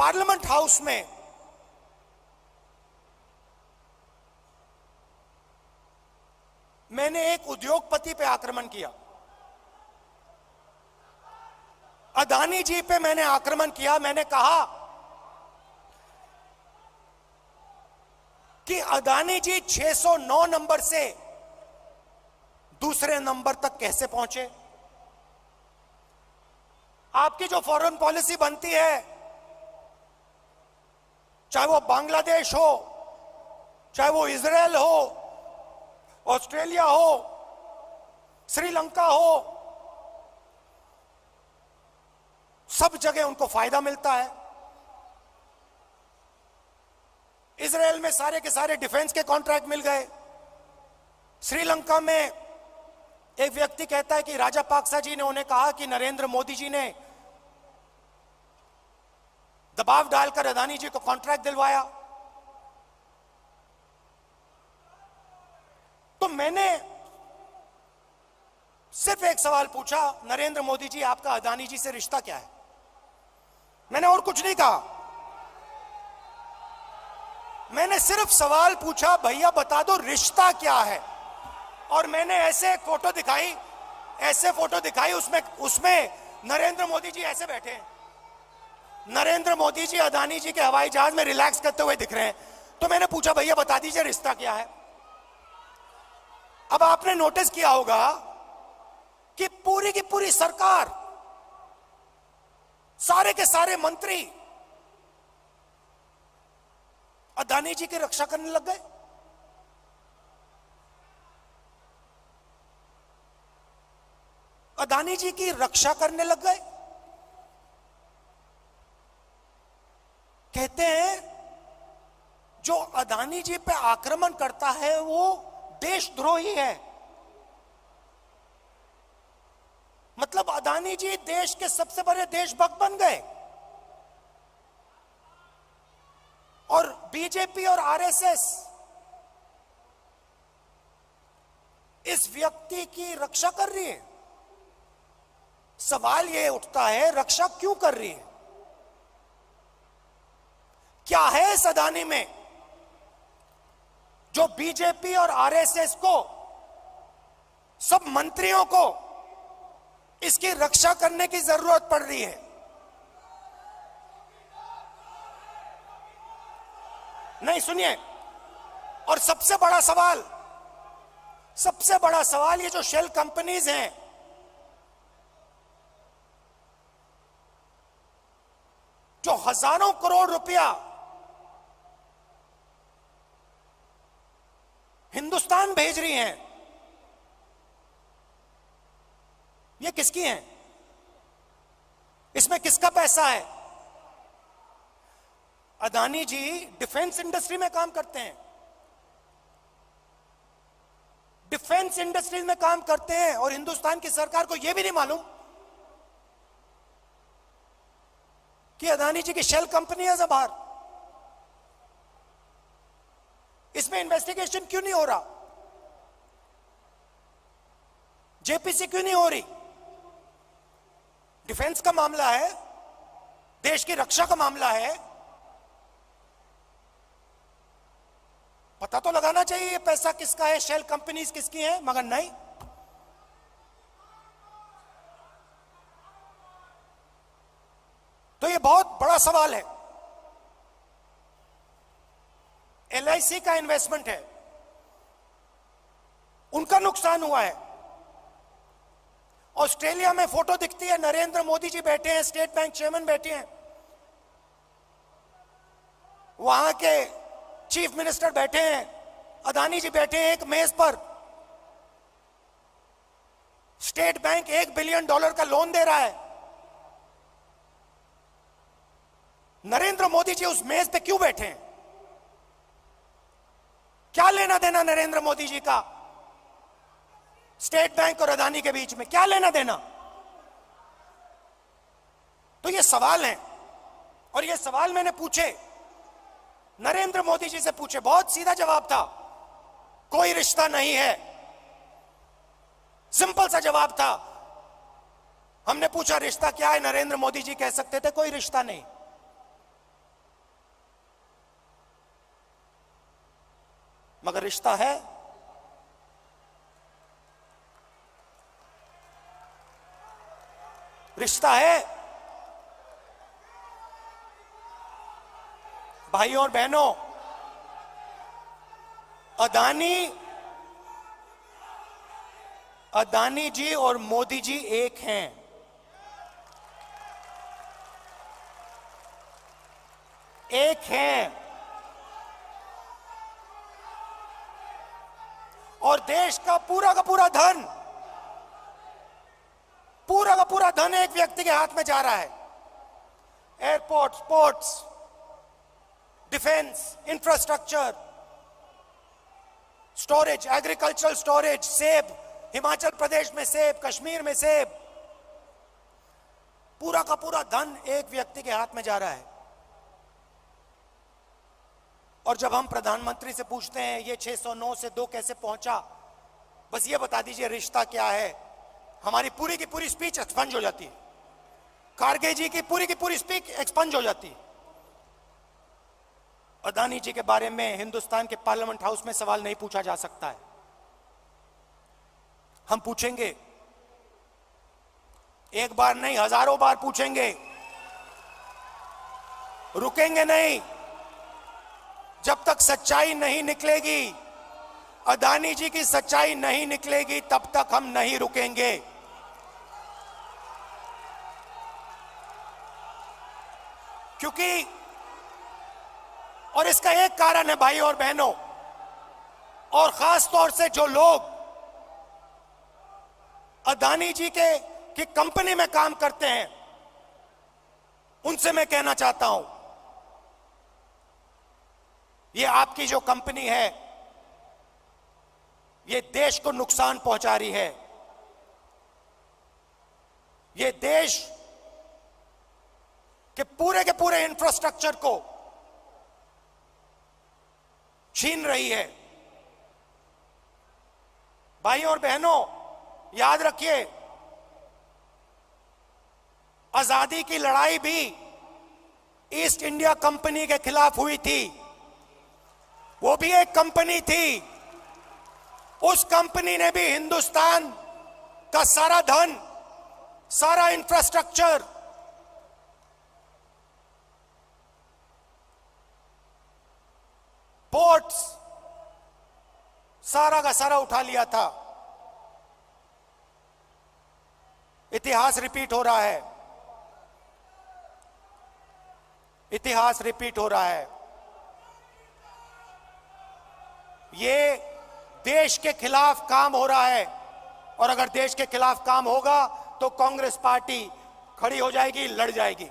Parliament house में मैंने एक उद्योगपति पे आक्रमण किया, अदानी जी पे मैंने आक्रमण किया। मैंने कहा कि अदानी जी 609 नंबर से दूसरे नंबर तक कैसे पहुंचे। आपकी जो फॉरेन पॉलिसी बनती है, चाहे वो बांग्लादेश हो, चाहे वो इजराइल हो, ऑस्ट्रेलिया हो, श्रीलंका हो, सब जगह उनको फायदा मिलता है। इजराइल में सारे के सारे डिफेंस के कॉन्ट्रैक्ट मिल गए। श्रीलंका में एक व्यक्ति कहता है कि राजापाक्सा जी ने उन्हें कहा कि नरेंद्र मोदी जी ने दबाव डालकर अदानी जी को कॉन्ट्रैक्ट दिलवाया। तो मैंने सिर्फ एक सवाल पूछा, नरेंद्र मोदी जी आपका अदानी जी से रिश्ता क्या है? मैंने और कुछ नहीं कहा, मैंने सिर्फ सवाल पूछा, भैया बता दो रिश्ता क्या है। और मैंने ऐसे फोटो दिखाई, उसमें नरेंद्र मोदी जी ऐसे बैठे हैं। नरेंद्र मोदी जी अदानी जी के हवाई जहाज में रिलैक्स करते हुए दिख रहे हैं। तो मैंने पूछा, भैया बता दीजिए रिश्ता क्या है। अब आपने नोटिस किया होगा कि पूरी की पूरी सरकार, सारे के सारे मंत्री अदानी जी की रक्षा करने लग गए। अदानी जी की रक्षा करने लग गए। कहते हैं जो अदानी जी पे आक्रमण करता है वो देशद्रोही है। मतलब अदानी जी देश के सबसे बड़े देशभक्त बन गए। और बीजेपी और आरएसएस इस व्यक्ति की रक्षा कर रही है। सवाल यह उठता है, रक्षा क्यों कर रही है? क्या है इस अदानी में जो बीजेपी और आरएसएस को, सब मंत्रियों को इसकी रक्षा करने की जरूरत पड़ रही है? नहीं, सुनिए। और सबसे बड़ा सवाल ये जो शेल कंपनीज हैं, जो हजारों करोड़ रुपया हिंदुस्तान भेज रही हैं, ये किसकी हैं? इसमें किसका पैसा है? अदानी जी डिफेंस इंडस्ट्री में काम करते हैं, डिफेंस इंडस्ट्री में काम करते हैं, और हिंदुस्तान की सरकार को यह भी नहीं मालूम कि अदानी जी की शेल कंपनी है बाहर। इसमें इन्वेस्टिगेशन क्यों नहीं हो रहा? जेपीसी क्यों नहीं हो रही? डिफेंस का मामला है, देश की रक्षा का मामला है, पता तो लगाना चाहिए ये पैसा किसका है, शेल कंपनीज किसकी हैं, मगर नहीं। तो ये बहुत बड़ा सवाल है। एलआईसी का इन्वेस्टमेंट है, उनका नुकसान हुआ है। ऑस्ट्रेलिया में फोटो दिखती है, नरेंद्र मोदी जी बैठे हैं, स्टेट बैंक चेयरमैन बैठे हैं, वहां के चीफ मिनिस्टर बैठे हैं, अदानी जी बैठे हैं एक मेज पर। स्टेट बैंक $1 बिलियन का लोन दे रहा है। नरेंद्र मोदी जी उस मेज पे क्यों बैठे हैं? क्या लेना देना नरेंद्र मोदी जी का स्टेट बैंक और अदानी के बीच में? क्या लेना देना? तो ये सवाल है, और ये सवाल मैंने पूछे, नरेंद्र मोदी जी से पूछे। बहुत सीधा जवाब था, कोई रिश्ता नहीं है। सिंपल सा जवाब था। हमने पूछा रिश्ता क्या है, नरेंद्र मोदी जी कह सकते थे कोई रिश्ता नहीं। मगर रिश्ता है। रिश्ता है। भाइयों और बहनों, अदानी जी और मोदी जी एक हैं। एक हैं। और देश का पूरा धन, पूरा का पूरा धन एक व्यक्ति के हाथ में जा रहा है। Airport, ports, defence, infrastructure, storage, agricultural storage, सेब, हिमाचल प्रदेश में सेब, कश्मीर में सेब, पूरा का पूरा धन एक व्यक्ति के हाथ में जा रहा है। और जब हम प्रधानमंत्री से पूछते हैं ये 609 से 2 कैसे पहुंचा, बस ये बता दीजिए रिश्ता क्या है, हमारी पूरी की पूरी स्पीच एक्सपंज हो जाती है। खारगे जी की पूरी स्पीच एक्सपंज हो जाती है। अदानी जी के बारे में हिंदुस्तान के पार्लियामेंट हाउस में सवाल नहीं पूछा जा सकता है। हम पूछेंगे, एक बार नहीं हजारों बार पूछेंगे, रुकेंगे नहीं। जब तक सच्चाई नहीं निकलेगी, अदानी जी की सच्चाई नहीं निकलेगी, तब तक हम नहीं रुकेंगे। क्योंकि और इसका एक कारण है भाई और बहनों, और खास तौर से जो लोग अदानी जी की कंपनी में काम करते हैं, उनसे मैं कहना चाहता हूं, ये आपकी जो कंपनी है, ये देश को नुकसान पहुंचा रही है। ये देश के पूरे इंफ्रास्ट्रक्चर को छीन रही है। भाइयों और बहनों, याद रखिए, आजादी की लड़ाई भी ईस्ट इंडिया कंपनी के खिलाफ हुई थी। वो भी एक कंपनी थी। उस कंपनी ने भी हिंदुस्तान का सारा धन, सारा इंफ्रास्ट्रक्चर, पोर्ट्स, सारा का सारा उठा लिया था। इतिहास रिपीट हो रहा है। इतिहास रिपीट हो रहा है। ये देश के खिलाफ काम हो रहा है, और अगर देश के खिलाफ काम होगा तो कांग्रेस पार्टी खड़ी हो जाएगी, लड़ जाएगी।